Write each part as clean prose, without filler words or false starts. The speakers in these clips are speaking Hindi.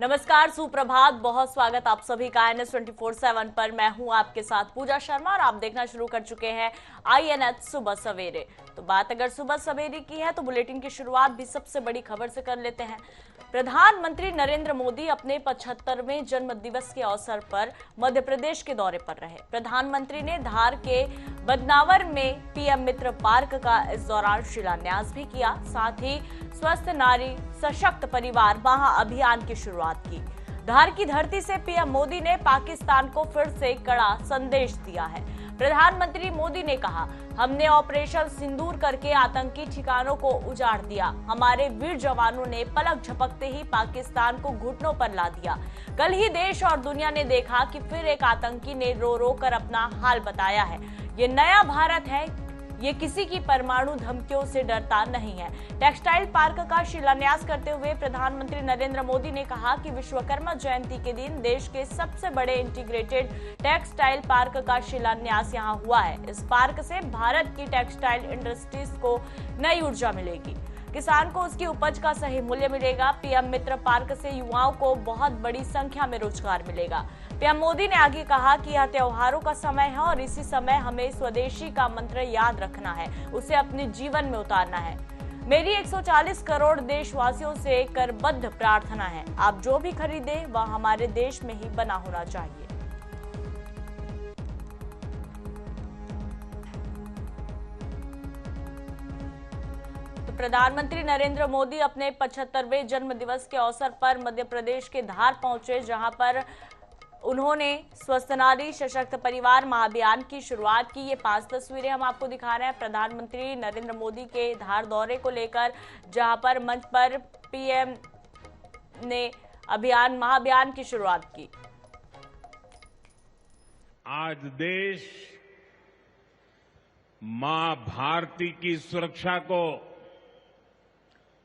नमस्कार, सुप्रभात, बहुत स्वागत आप सभी का IANS 24/7 पर। मैं हूं आपके साथ पूजा शर्मा और आप देखना शुरू कर चुके हैं IANS सुबह सवेरे। तो बात अगर सुबह सवेरे की है तो बुलेटिन की शुरुआत भी सबसे बड़ी खबर से कर लेते हैं। प्रधानमंत्री नरेंद्र मोदी अपने 75वें जन्म दिवस के अवसर पर मध्य प्रदेश के दौरे पर रहे। प्रधानमंत्री ने धार के बदनावर में PM मित्र पार्क का इस दौरान शिलान्यास भी किया। साथ ही स्वस्थ नारी सशक्त परिवार महाअभियान की शुरुआत की। धार की धरती से PM मोदी ने पाकिस्तान को फिर से कड़ा संदेश दिया है। प्रधानमंत्री मोदी ने कहा, हमने ऑपरेशन सिंदूर करके आतंकी ठिकानों को उजाड़ दिया। हमारे वीर जवानों ने पलक झपकते ही पाकिस्तान को घुटनों पर ला दिया। कल ही देश और दुनिया ने देखा कि फिर एक आतंकी ने रो रो कर अपना हाल बताया है। ये नया भारत है, ये किसी की परमाणु धमकियों से डरता नहीं है। टेक्सटाइल पार्क का शिलान्यास करते हुए प्रधानमंत्री नरेंद्र मोदी ने कहा कि विश्वकर्मा जयंती के दिन देश के सबसे बड़े इंटीग्रेटेड टेक्सटाइल पार्क का शिलान्यास यहां हुआ है। इस पार्क से भारत की टेक्सटाइल इंडस्ट्रीज को नई ऊर्जा मिलेगी, किसान को उसकी उपज का सही मूल्य मिलेगा। PM मित्र पार्क से युवाओं को बहुत बड़ी संख्या में रोजगार मिलेगा। PM मोदी ने आगे कहा कि यह त्योहारों का समय है और इसी समय हमें स्वदेशी का मंत्र याद रखना है, उसे अपने जीवन में उतारना है। मेरी 140 करोड़ देशवासियों से करबद्ध प्रार्थना है, आप जो भी खरीदे वह हमारे देश में ही बना होना चाहिए। प्रधानमंत्री नरेंद्र मोदी अपने 75वें जन्म दिवस के अवसर पर मध्य प्रदेश के धार पहुंचे, जहां पर उन्होंने स्वस्थ नारी सशक्त परिवार महाअभियान की शुरुआत की। ये 5 तस्वीरें हम आपको दिखा रहे हैं प्रधानमंत्री नरेंद्र मोदी के धार दौरे को लेकर, जहां पर मंच पर PM ने महाअभियान की शुरुआत की। आज देश मां भारती की सुरक्षा को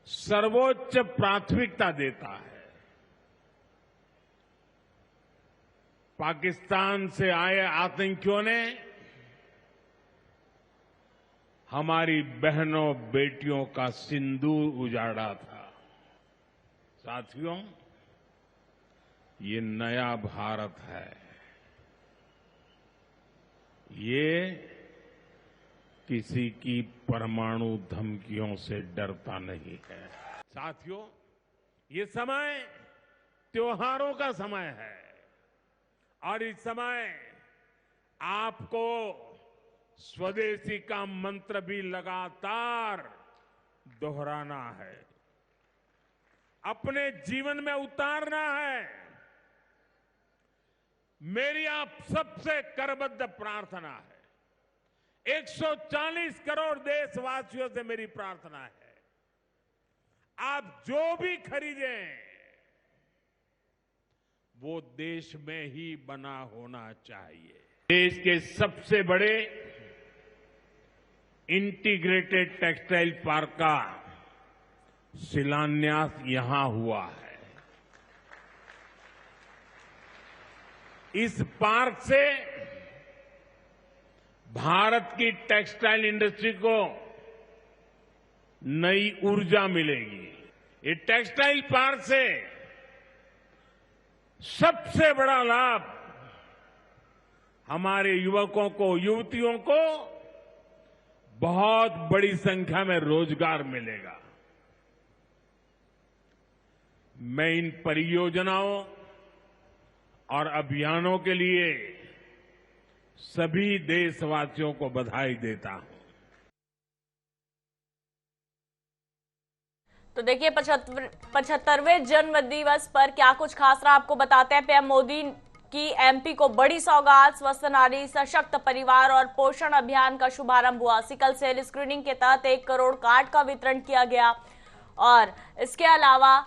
सर्वोच्च प्राथमिकता देता है। पाकिस्तान से आए आतंकियों ने हमारी बहनों बेटियों का सिंदूर उजाड़ा था। साथियों, ये नया भारत है, ये किसी की परमाणु धमकियों से डरता नहीं है। साथियों, ये समय त्योहारों का समय है और इस समय आपको स्वदेशी का मंत्र भी लगातार दोहराना है, अपने जीवन में उतारना है। मेरी आप सबसे करबद्ध प्रार्थना है, 140 करोड़ देशवासियों से मेरी प्रार्थना है, आप जो भी खरीदें वो देश में ही बना होना चाहिए। देश के सबसे बड़े इंटीग्रेटेड टेक्सटाइल पार्क का शिलान्यास यहां हुआ है। इस पार्क से भारत की टेक्सटाइल इंडस्ट्री को नई ऊर्जा मिलेगी। ये टेक्सटाइल पार्क से सबसे बड़ा लाभ हमारे युवकों को, युवतियों को बहुत बड़ी संख्या में रोजगार मिलेगा। मैं इन परियोजनाओं और अभियानों के लिए सभी देशवासियों को बधाई देता हूं। तो देखिए, 75वें जन्म दिवस पर क्या कुछ खास रहा आपको बताते हैं। PM मोदी की MP को बड़ी सौगात, स्वस्थ नारी सशक्त परिवार और पोषण अभियान का शुभारंभ हुआ। सिकल सेल स्क्रीनिंग के तहत 1 करोड़ कार्ड का वितरण किया गया और इसके अलावा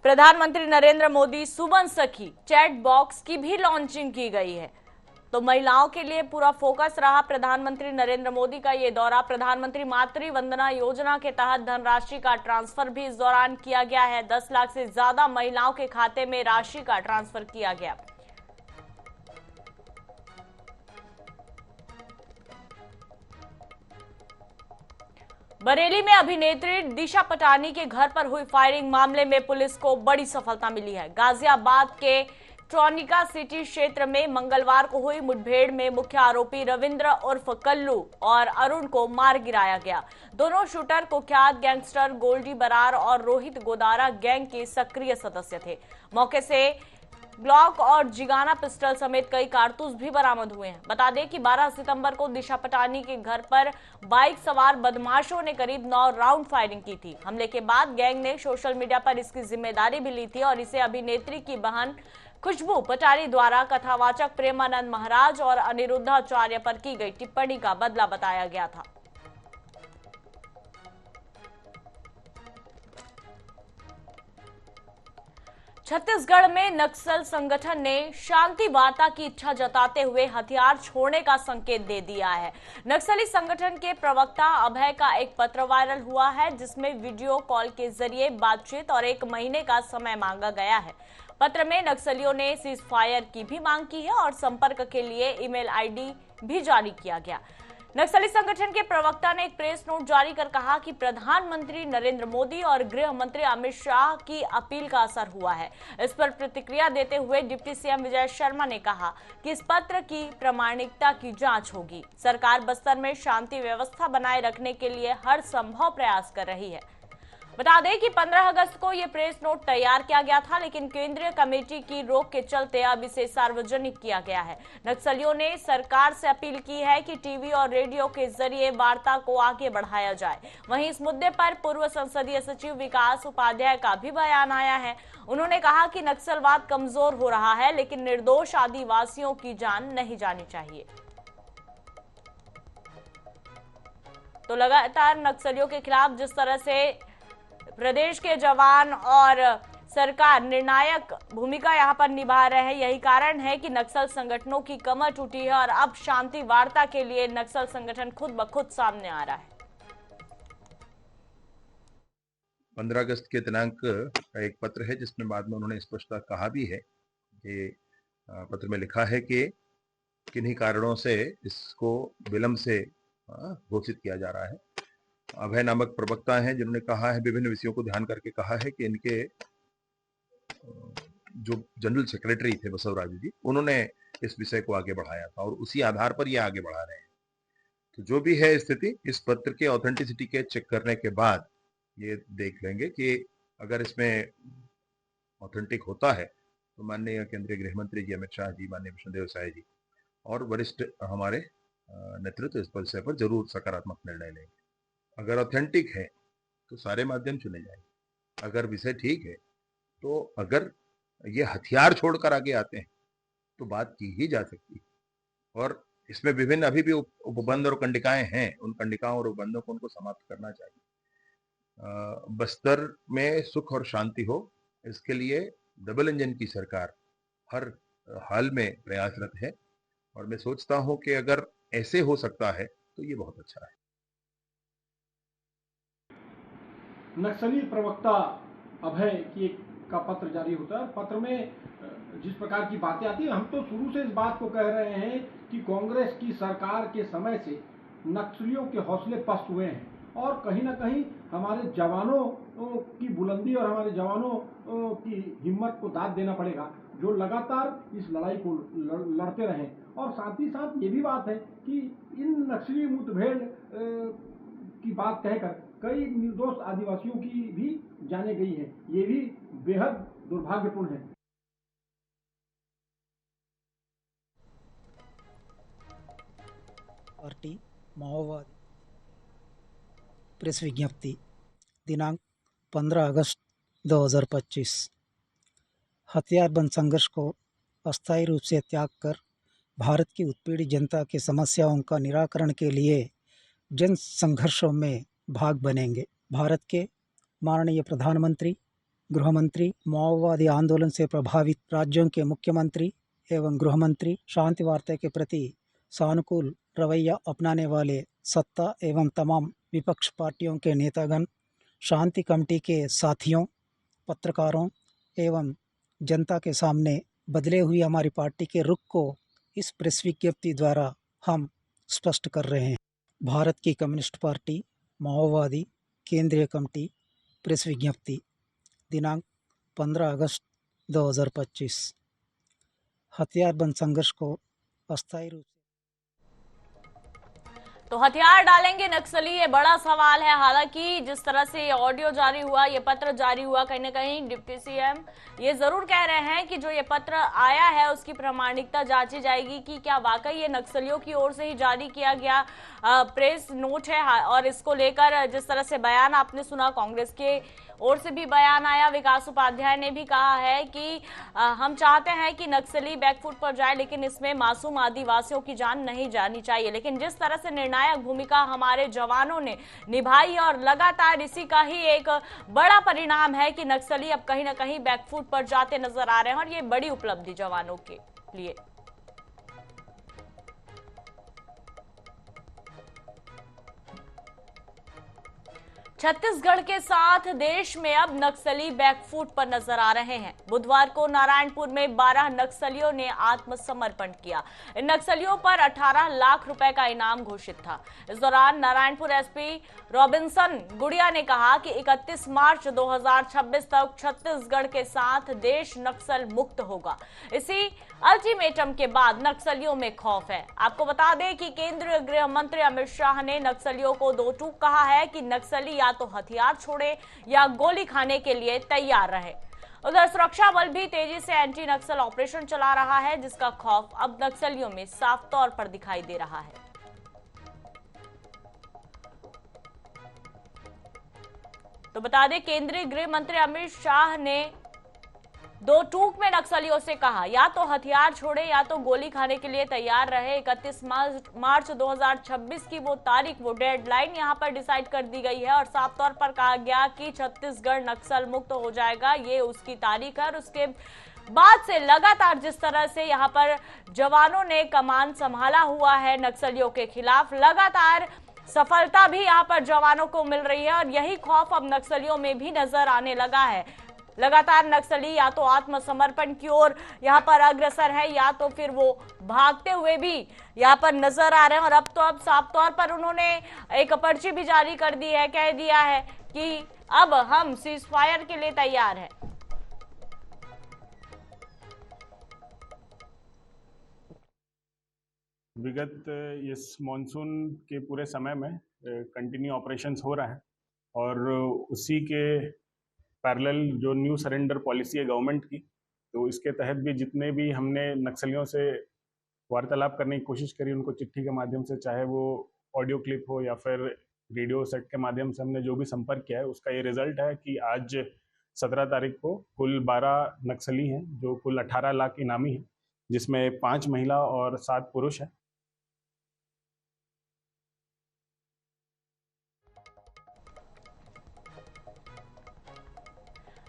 प्रधानमंत्री नरेंद्र मोदी सुमन सखी चैट बॉक्स की भी लॉन्चिंग की गई है। तो महिलाओं के लिए पूरा फोकस रहा प्रधानमंत्री नरेंद्र मोदी का ये दौरा। प्रधानमंत्री मातृ वंदना योजना के तहत धनराशि का ट्रांसफर भी इस दौरान किया गया है। 10 लाख से ज्यादा महिलाओं के खाते में राशि का ट्रांसफर किया गया। बरेली में अभिनेत्री दिशा पटानी के घर पर हुई फायरिंग मामले में पुलिस को बड़ी सफलता मिली है। गाजियाबाद के ट्रॉनिका सिटी क्षेत्र में मंगलवार को हुई मुठभेड़ में मुख्य आरोपी रविंद्र उर्फ कल्लू और अरुण को मार गिराया गया। दोनों शूटर कुख्यात गैंगस्टर गोल्डी बरार और रोहित गोदारा गैंग के सक्रिय सदस्य थे। मौके से ग्लॉक और जिगाना पिस्टल समेत कई कारतूस भी बरामद हुए हैं। बता दें कि 12 सितंबर को दिशा पटानी के घर पर बाइक सवार बदमाशों ने करीब 9 राउंड फायरिंग की थी। हमले के बाद गैंग ने सोशल मीडिया पर इसकी जिम्मेदारी भी ली थी और इसे अभिनेत्री की बहन खुशबू पटानी द्वारा कथावाचक प्रेमानंद महाराज और अनिरुद्धाचार्य पर की गई टिप्पणी का बदला बताया गया था। छत्तीसगढ़ में नक्सल संगठन ने शांति वार्ता की इच्छा जताते हुए हथियार छोड़ने का संकेत दे दिया है। नक्सली संगठन के प्रवक्ता अभय का एक पत्र वायरल हुआ है, जिसमें वीडियो कॉल के जरिए बातचीत और 1 महीने का समय मांगा गया है। पत्र में नक्सलियों ने सीज फायर की भी मांग की है और संपर्क के लिए ईमेल आईडी भी जारी किया गया। नक्सली संगठन के प्रवक्ता ने एक प्रेस नोट जारी कर कहा कि प्रधानमंत्री नरेंद्र मोदी और गृह मंत्री अमित शाह की अपील का असर हुआ है। इस पर प्रतिक्रिया देते हुए डिप्टी सीएम विजय शर्मा ने कहा कि इस पत्र की प्रामाणिकता की जांच होगी। सरकार बस्तर में शांति व्यवस्था बनाए रखने के लिए हर संभव प्रयास कर रही है। बता दें कि 15 अगस्त को यह प्रेस नोट तैयार किया गया था, लेकिन केंद्रीय कमेटी की रोक के चलते अब इसे सार्वजनिक किया गया है। नक्सलियों ने सरकार से अपील की है कि टीवी और रेडियो के जरिए वार्ता को आगे बढ़ाया जाए। वहीं इस मुद्दे पर पूर्व संसदीय सचिव विकास उपाध्याय का भी बयान आया है। उन्होंने कहा कि नक्सलवाद कमजोर हो रहा है, लेकिन निर्दोष आदिवासियों की जान नहीं जानी चाहिए। तो लगातार नक्सलियों के खिलाफ जिस तरह से प्रदेश के जवान और सरकार निर्णायक भूमिका यहां पर निभा रहे हैं, यही कारण है कि नक्सल संगठनों की कमर टूटी है और अब शांति वार्ता के लिए नक्सल संगठन खुद ब खुद सामने आ रहा है। 15 अगस्त के दिनांक का एक पत्र है, जिसमें बाद में उन्होंने स्पष्टता कहा भी है कि पत्र में लिखा है कि किन्हीं कारणों से इसको विलंब से घोषित किया जा रहा है। अभय नामक प्रवक्ता हैं, जिन्होंने कहा है, विभिन्न विषयों को ध्यान करके कहा है कि इनके जो जनरल सेक्रेटरी थे बसवराजू जी, उन्होंने इस विषय को आगे बढ़ाया था और उसी आधार पर ये आगे बढ़ा रहे हैं। तो जो भी है स्थिति, इस पत्र के ऑथेंटिसिटी के चेक करने के बाद ये देख लेंगे कि अगर इसमें ऑथेंटिक होता है तो माननीय केंद्रीय गृह मंत्री जी अमित शाह जी, माननीय विष्णुदेव साय जी और वरिष्ठ हमारे नेतृत्व इस विषय पर जरूर सकारात्मक निर्णय लेंगे। अगर ऑथेंटिक है तो सारे माध्यम चुने जाएंगे। अगर विषय ठीक है तो अगर ये हथियार छोड़कर आगे आते हैं तो बात की ही जा सकती है। और इसमें विभिन्न अभी भी उपबंध और कंडिकाएं हैं, उन कंडिकाओं और उपबंधों को उनको समाप्त करना चाहिए। बस्तर में सुख और शांति हो, इसके लिए डबल इंजन की सरकार हर हाल में प्रयासरत है और मैं सोचता हूं कि अगर ऐसे हो सकता है तो ये बहुत अच्छा है। नक्सली प्रवक्ता अभय की का पत्र जारी होता है। पत्र में जिस प्रकार की बातें आती है, हम तो शुरू से इस बात को कह रहे हैं कि कांग्रेस की सरकार के समय से नक्सलियों के हौसले पस्त हुए हैं और कहीं ना कहीं हमारे जवानों की बुलंदी और हमारे जवानों की हिम्मत को दाद देना पड़ेगा, जो लगातार इस लड़ाई को लड़ते रहें। और साथ ही साथ ये भी बात है कि इन नक्सली मुठभेड़ की बात कहकर कई निर्दोष आदिवासियों की भी जाने गई है। ये भी बेहद दुर्भाग्यपूर्ण है। पार्टी माओवादी प्रेस विज्ञप्ति दिनांक 15 अगस्त 2025। हथियारबंद संघर्ष को अस्थायी रूप से त्याग कर भारत की उत्पीड़ित जनता की समस्याओं का निराकरण के लिए जन संघर्षों में भाग बनेंगे। भारत के माननीय प्रधानमंत्री, गृह मंत्री, माओवादी आंदोलन से प्रभावित राज्यों के मुख्यमंत्री एवं गृह मंत्री, शांति वार्ता के प्रति सानुकूल रवैया अपनाने वाले सत्ता एवं तमाम विपक्ष पार्टियों के नेतागण, शांति कमेटी के साथियों, पत्रकारों एवं जनता के सामने बदले हुई हमारी पार्टी के रुख को इस प्रेस विज्ञप्ति द्वारा हम स्पष्ट कर रहे हैं। भारत की कम्युनिस्ट पार्टी माओवादी केंद्रीय कमेटी प्रेस विज्ञप्ति दिनांक 15 अगस्त 2025। हथियारबंद संघर्ष को अस्थायी रूप से तो हथियार डालेंगे नक्सली, ये बड़ा सवाल है। हालांकि जिस तरह से ये ऑडियो जारी हुआ, ये पत्र जारी हुआ, कहीं ना कहीं डिप्टी सीएम ये जरूर कह रहे हैं कि जो ये पत्र आया है उसकी प्रामाणिकता जांची जाएगी कि क्या वाकई ये नक्सलियों की ओर से ही जारी किया गया प्रेस नोट है। और इसको लेकर जिस तरह से बयान आपने सुना, कांग्रेस के ओर से भी बयान आया। विकास उपाध्याय ने भी कहा है कि हम चाहते हैं कि नक्सली बैकफुट पर जाए, लेकिन इसमें मासूम आदिवासियों की जान नहीं जानी चाहिए। लेकिन जिस तरह से निर्णायक भूमिका हमारे जवानों ने निभाई और लगातार इसी का ही एक बड़ा परिणाम है कि नक्सली अब कहीं ना कहीं बैकफुट पर जाते नजर आ रहे हैं, और ये बड़ी उपलब्धि जवानों के लिए। छत्तीसगढ़ के साथ देश में अब नक्सली बैकफुट पर नजर आ रहे हैं। बुधवार को नारायणपुर में 12 नक्सलियों ने आत्मसमर्पण किया। इन नक्सलियों पर 18 लाख रुपए का इनाम घोषित था। इस दौरान नारायणपुर एसपी रॉबिन्सन गुड़िया ने कहा कि 31 मार्च 2026 तक छत्तीसगढ़ के साथ देश नक्सल मुक्त होगा। इसी अल्टीमेटम के बाद नक्सलियों में खौफ है। आपको बता दें कि केंद्रीय गृह मंत्री अमित शाह ने नक्सलियों को दो टूक कहा है कि नक्सली या तो हथियार छोड़े या गोली खाने के लिए तैयार रहे। उधर सुरक्षा बल भी तेजी से एंटी नक्सल ऑपरेशन चला रहा है, जिसका खौफ अब नक्सलियों में साफ तौर पर दिखाई दे रहा है। तो बता दें, केंद्रीय गृह मंत्री अमित शाह ने दो टूक में नक्सलियों से कहा या तो हथियार छोड़े या तो गोली खाने के लिए तैयार रहे। 31 मार्च 2026 की वो तारीख, वो डेडलाइन यहां पर डिसाइड कर दी गई है और साफ तौर पर कहा गया कि छत्तीसगढ़ नक्सल मुक्त हो जाएगा, ये उसकी तारीख है। और उसके बाद से लगातार जिस तरह से यहां पर जवानों ने कमान संभाला हुआ है नक्सलियों के खिलाफ, लगातार सफलता भी यहां पर जवानों को मिल रही है और यही खौफ अब नक्सलियों में भी नजर आने लगा है। लगातार नक्सली या तो आत्मसमर्पण की ओर यहां पर अग्रसर है या तो फिर वो भागते हुए भी यहां पर नजर आ रहे हैं। और अब साफ तौर पर उन्होंने एक पर्ची भी जारी कर दी है, कह दिया है कि अब हम सीज फायर के लिए तैयार हैं। विगत इस मॉनसून के पूरे समय में कंटिन्यू ऑपरेशंस हो रहा है और उसी के पैरेलल जो न्यू सरेंडर पॉलिसी है गवर्नमेंट की, तो इसके तहत भी जितने भी हमने नक्सलियों से वार्तालाप करने की कोशिश करी, उनको चिट्ठी के माध्यम से, चाहे वो ऑडियो क्लिप हो या फिर रेडियो सेट के माध्यम से हमने जो भी संपर्क किया है, उसका ये रिजल्ट है कि आज 17 तारीख को कुल 12 नक्सली हैं जो कुल 18 लाख इनामी हैं, जिसमें 5 महिला और 7 पुरुष हैं।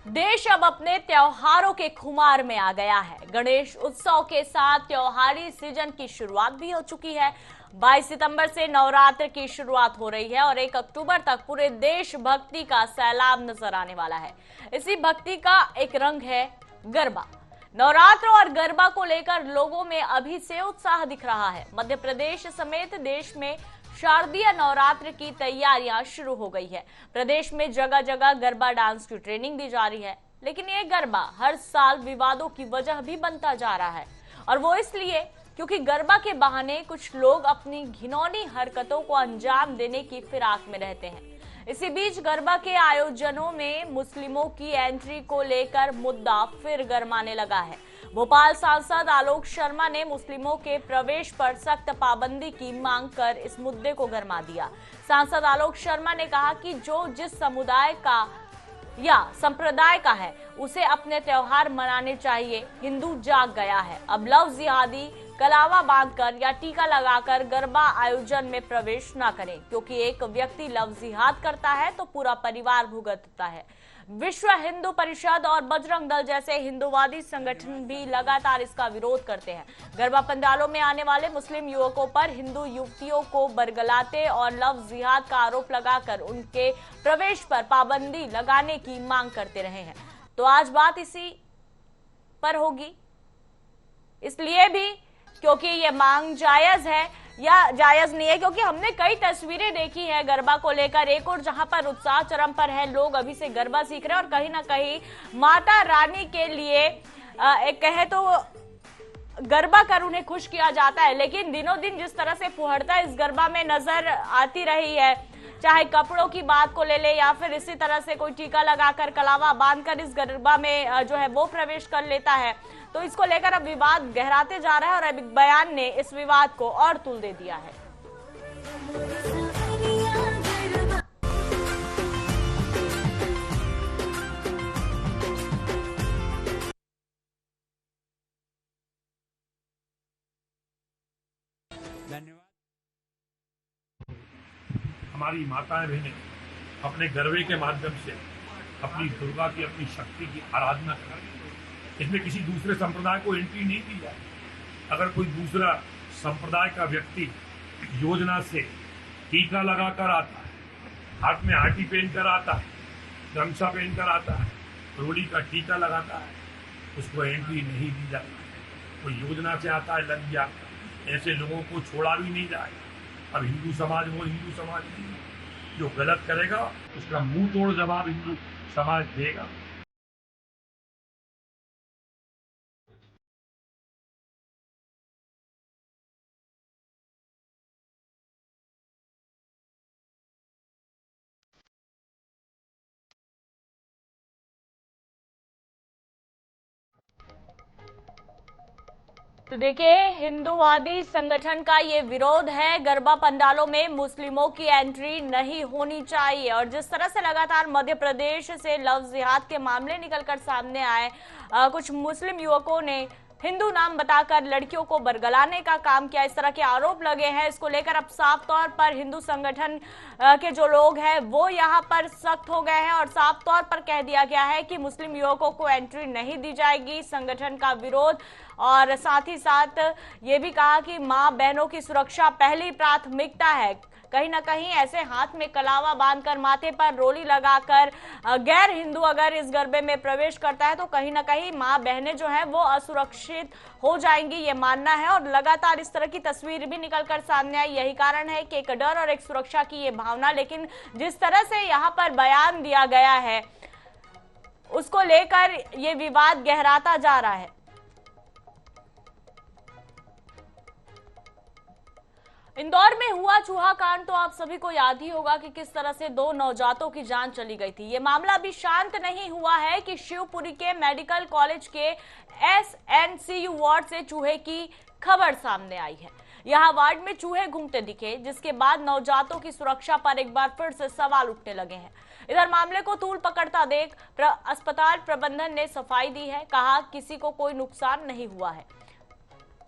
देश अब अपने त्योहारों के खुमार में आ गया है। गणेश उत्सव के साथ त्योहारी सीजन की शुरुआत भी हो चुकी है। 22 सितंबर से नवरात्र की शुरुआत हो रही है और 1 अक्टूबर तक पूरे देश भक्ति का सैलाब नजर आने वाला है। इसी भक्ति का एक रंग है गरबा। नवरात्र और गरबा को लेकर लोगों में अभी से उत्साह दिख रहा है। मध्य प्रदेश समेत देश में शारदीय नवरात्र की तैयारियां शुरू हो गई है। प्रदेश में जगह जगह गरबा डांस की ट्रेनिंग दी जा रही है, लेकिन ये गरबा हर साल विवादों की वजह भी बनता जा रहा है। और वो इसलिए क्योंकि गरबा के बहाने कुछ लोग अपनी घिनौनी हरकतों को अंजाम देने की फिराक में रहते हैं। इसी बीच गरबा के आयोजनों में मुस्लिमों की एंट्री को लेकर मुद्दा फिर गरमाने लगा है। भोपाल सांसद आलोक शर्मा ने मुस्लिमों के प्रवेश पर सख्त पाबंदी की मांग कर इस मुद्दे को गरमा दिया। सांसद आलोक शर्मा ने कहा कि जो जिस समुदाय का या संप्रदाय का है उसे अपने त्योहार मनाने चाहिए। हिंदू जाग गया है, अब लव जिहादी, कलावा बांधकर या टीका लगाकर गरबा आयोजन में प्रवेश न करें, क्योंकि एक व्यक्ति लव जिहाद करता है तो पूरा परिवार भुगतता है। विश्व हिंदू परिषद और बजरंग दल जैसे हिंदूवादी संगठन भी लगातार इसका विरोध करते हैं। गरबा पंडालों में आने वाले मुस्लिम युवकों पर हिंदू युवतियों को बरगलाते और लव जिहाद का आरोप लगाकर उनके प्रवेश पर पाबंदी लगाने की मांग करते रहे हैं। तो आज बात इसी पर होगी, इसलिए भी क्योंकि ये मांग जायज है या जायज नहीं है, क्योंकि हमने कई तस्वीरें देखी है गरबा को लेकर। एक और जहां पर उत्साह चरम पर है, लोग अभी से गरबा सीख रहे हैं और कहीं ना कहीं माता रानी के लिए एक कहे तो गरबा कर उन्हें खुश किया जाता है। लेकिन दिनों दिन जिस तरह से फुहड़ता इस गरबा में नजर आती रही है, चाहे कपड़ों की बात को ले ले या फिर इसी तरह से कोई टीका लगाकर कलावा बांधकर इस गरबा में जो है वो प्रवेश कर लेता है, तो इसको लेकर अब विवाद गहराते जा रहा है और अब एक बयान ने इस विवाद को और तुल दे दिया है। हमारी माताएं बहनें अपने गरबे के माध्यम से अपनी दुर्गा की, अपनी शक्ति की आराधना करें। इसमें किसी दूसरे संप्रदाय को एंट्री नहीं दी जाए। अगर कोई दूसरा संप्रदाय का व्यक्ति योजना से टीका लगाकर आता है, हाथ में आटी पहनकर आता है, गमछा पहनकर आता है, रोड़ी का टीका लगाता है, उसको एंट्री नहीं दी जाती। कोई योजना से आता है, लग गया, ऐसे लोगों को छोड़ा भी नहीं जाएगा। अब हिंदू समाज वो हिंदू समाज नहीं, जो गलत करेगा उसका मुंह तोड़ जवाब हिंदू समाज देगा। तो देखिए, हिंदूवादी संगठन का ये विरोध है, गरबा पंडालों में मुस्लिमों की एंट्री नहीं होनी चाहिए। और जिस तरह से लगातार मध्य प्रदेश से लव जिहाद के मामले निकलकर सामने आए, कुछ मुस्लिम युवकों ने हिंदू नाम बताकर लड़कियों को बरगलाने का काम किया, इस तरह के आरोप लगे हैं। इसको लेकर अब साफ तौर पर हिंदू संगठन के जो लोग हैं वो यहाँ पर सख्त हो गए हैं और साफ तौर पर कह दिया गया है कि मुस्लिम युवकों को एंट्री नहीं दी जाएगी। संगठन का विरोध और साथ ही साथ ये भी कहा कि मां बहनों की सुरक्षा पहली प्राथमिकता है। कहीं ना कहीं ऐसे हाथ में कलावा बांधकर, माथे पर रोली लगाकर गैर हिंदू अगर इस गरबे में प्रवेश करता है तो कहीं ना कहीं मां बहनें जो है वो असुरक्षित हो जाएंगी, ये मानना है। और लगातार इस तरह की तस्वीर भी निकलकर सामने आई। यही कारण है कि एक डर और एक सुरक्षा की ये भावना, लेकिन जिस तरह से यहाँ पर बयान दिया गया है उसको लेकर ये विवाद गहराता जा रहा है। इंदौर में हुआ चूहा कांड तो आप सभी को याद ही होगा कि किस तरह से 2 नवजातों की जान चली गई थी। ये मामला अभी शांत नहीं हुआ है कि शिवपुरी के मेडिकल कॉलेज के SNCU वार्ड से चूहे की खबर सामने आई है। यहां वार्ड में चूहे घूमते दिखे, जिसके बाद नवजातों की सुरक्षा पर एक बार फिर से सवाल उठने लगे हैं। इधर मामले को तूल पकड़ता देख अस्पताल प्रबंधन ने सफाई दी है, कहा किसी को कोई नुकसान नहीं हुआ है।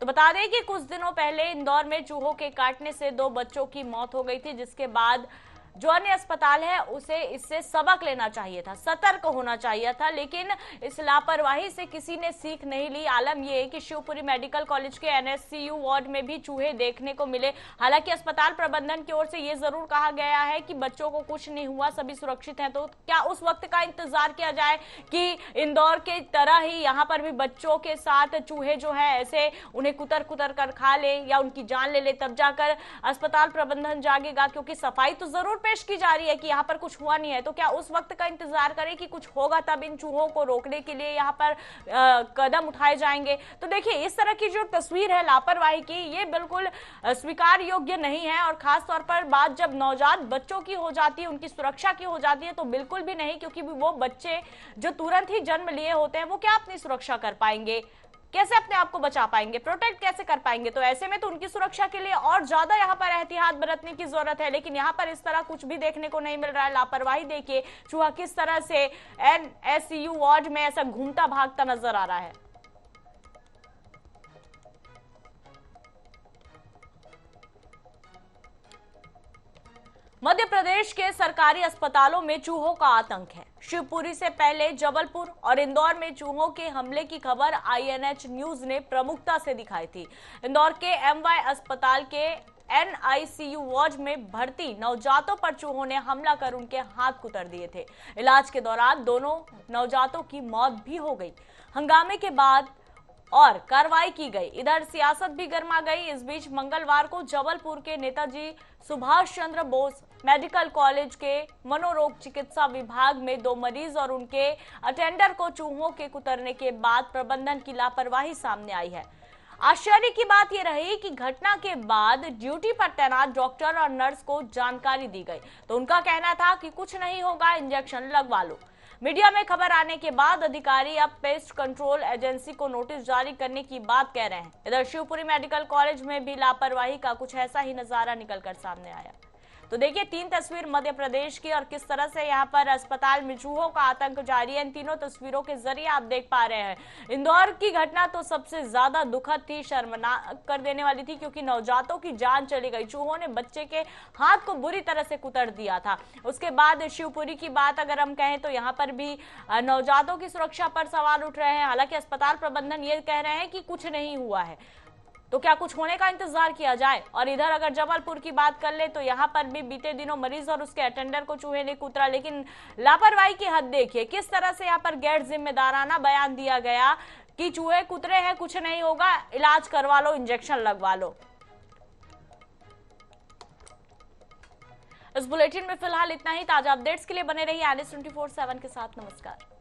तो बता दें कि कुछ दिनों पहले इंदौर में चूहों के काटने से 2 बच्चों की मौत हो गई थी, जिसके बाद जो अन्य अस्पताल है उसे इससे सबक लेना चाहिए था, सतर्क होना चाहिए था, लेकिन इस लापरवाही से किसी ने सीख नहीं ली। आलम यह है कि शिवपुरी मेडिकल कॉलेज के NSCU वार्ड में भी चूहे देखने को मिले। हालांकि अस्पताल प्रबंधन की ओर से यह जरूर कहा गया है कि बच्चों को कुछ नहीं हुआ, सभी सुरक्षित हैं। तो क्या उस वक्त का इंतजार किया जाए कि इंदौर के तरह ही यहाँ पर भी बच्चों के साथ चूहे जो है ऐसे उन्हें कुतर कुतर कर खा ले या उनकी जान ले ले, तब जाकर अस्पताल प्रबंधन जागेगा? क्योंकि सफाई तो जरूर पेश की जा रही है कि यहाँ पर कुछ हुआ नहीं है, तो क्या उस वक्त का इंतजार करें कि कुछ होगा तब इन चूहों को रोकने के लिए यहाँ पर कदम उठाए जाएंगे? तो देखिए, इस तरह की जो तस्वीर है लापरवाही की, ये बिल्कुल स्वीकार योग्य नहीं है। और खास तौर पर बात जब नवजात बच्चों की हो जाती है, उनकी सुरक्षा की हो जाती है, तो बिल्कुल भी नहीं, क्योंकि वो बच्चे जो तुरंत ही जन्म लिए होते हैं वो क्या अपनी सुरक्षा कर पाएंगे, कैसे अपने आप को बचा पाएंगे, प्रोटेक्ट कैसे कर पाएंगे? तो ऐसे में तो उनकी सुरक्षा के लिए और ज्यादा यहाँ पर एहतियात बरतने की जरूरत है। लेकिन यहाँ पर इस तरह कुछ भी देखने को नहीं मिल रहा है। लापरवाही देखिए, चूहा किस तरह से NSCU वार्ड में ऐसा घूमता भागता नजर आ रहा है। मध्य प्रदेश के सरकारी अस्पतालों में चूहों का आतंक है। शिवपुरी से पहले जबलपुर और इंदौर में चूहों के हमले की खबर INH न्यूज ने प्रमुखता से दिखाई थी। इंदौर के MY अस्पताल के NICU वार्ड में भर्ती नवजातों पर चूहों ने हमला कर उनके हाथ कुतर दिए थे। इलाज के दौरान दोनों नवजातों की मौत भी हो गई। हंगामे के बाद और कार्रवाई की गई। इधर सियासत भी गर्मा गई। इस बीच मंगलवार को जबलपुर के नेताजी सुभाष चंद्र बोस मेडिकल कॉलेज के मनोरोग चिकित्सा विभाग में 2 मरीज और उनके अटेंडर को चूहों के कुतरने के बाद प्रबंधन की लापरवाही सामने आई है। आश्चर्य की बात यह रही कि घटना के बाद ड्यूटी पर तैनात डॉक्टर और नर्स को जानकारी दी गई तो उनका कहना था कि कुछ नहीं होगा, इंजेक्शन लगवा लो। मीडिया में खबर आने के बाद अधिकारी अब पेस्ट कंट्रोल एजेंसी को नोटिस जारी करने की बात कह रहे हैं। इधर शिवपुरी मेडिकल कॉलेज में भी लापरवाही का कुछ ऐसा ही नजारा निकलकर सामने आया। तो देखिए 3 तस्वीर मध्य प्रदेश की और किस तरह से यहाँ पर अस्पताल में चूहों का आतंक जारी है। इन तीनों तस्वीरों के जरिए आप देख पा रहे हैं। इंदौर की घटना तो सबसे ज्यादा दुखद थी, शर्मनाक कर देने वाली थी, क्योंकि नवजातों की जान चली गई। चूहों ने बच्चे के हाथ को बुरी तरह से कुतर दिया था। उसके बाद शिवपुरी की बात अगर हम कहें तो यहाँ पर भी नवजातों की सुरक्षा पर सवाल उठ रहे हैं। हालांकि अस्पताल प्रबंधन ये कह रहे हैं कि कुछ नहीं हुआ है, तो क्या कुछ होने का इंतजार किया जाए। और इधर अगर जबलपुर की बात कर ले तो यहाँ पर भी बीते दिनों मरीज और उसके अटेंडर को चूहे ने कुतरा, लेकिन लापरवाही की हद देखिए। किस तरह से यहाँ पर गैर जिम्मेदाराना बयान दिया गया कि चूहे कुतरे हैं, कुछ नहीं होगा, इलाज करवा लो, इंजेक्शन लगवा लो। इस बुलेटिन में फिलहाल इतना ही। ताजा अपडेट्स के लिए बने रहिए IANS 24/7 के साथ। नमस्कार।